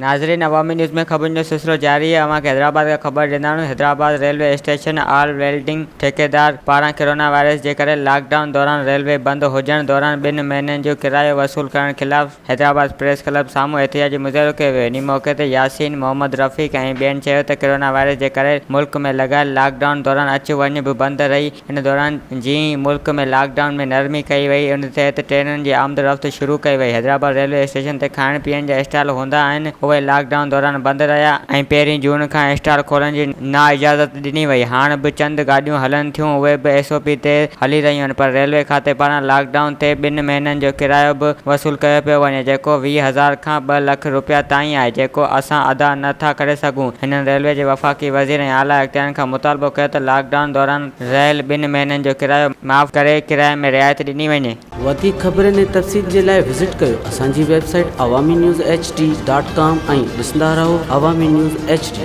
नाज़रीन, अवामी न्यूज़ में ख़बर जो सिलसिलो जारी है। अवां हैदराबाद का ख़बर ॾींदा आहियूं। Hyderabad railway station all welding ठेकेदार पारां कोरोना वायरस जे करे लॉकडाउन दौरान रेलवे बंद हुजण दौरान 2 महीननि जो किरायो वसूल करण खिलाफ़ हैदराबाद प्रेस क्लब साम्हूं एहतिजाजी मुज़ाहिरो कयो वियो। इन मौक़े ते यासीन मोहम्मद रफ़ीक ऐं ॿियनि चयो त कोरोना वायरस जे करे मुल्क में लॻायल लॉकडाउन दौरान अचु वञु बि बंदि रही। इन दौरान जीअं ई मुल्क में लॉकडाउन में नरमी कई वई, उन तहत ट्रेनुनि जी आमद रफ़्त शुरू कई वई। हैदराबाद रेलवे स्टेशन ते खाइण पीअण जा स्टॉल हूंदा आहिनि, उहे लॉकडाउन दौरान बंदि रहिया ऐं 1 जून खां स्टॉल खोलण जी नाइजाज़त ॾिनी वई। हाणे बि चंद गाॾियूं हलनि थियूं, उहे बि SOP ते हली रहियूं आहिनि, पर रेलवे खाते पारां लॉकडाउन ते 2 महीननि जो किरायो बि वसूल कयो पियो वञे, जेको 20,000 खां 2 लख रुपया ताईं आहे, जेको असां अदा नथा करे सघूं। हिननि रेलवे जे वफ़ाक़ी वज़ीर ऐं आला इख़्तियारनि खां मुतालबो कयो त लॉकडाउन दौरान रहियल 2 महीननि जो किरायो माफ़ करे किराए में रियायत ॾिनी वञे। वधीक ख़बरनि ऐं तफ़सील जे लाइ विज़िट कयो असांजी वेबसाइट awamiNewsHD.com ऐं ॾिसंदा रहो अवामी न्यूज़ HD।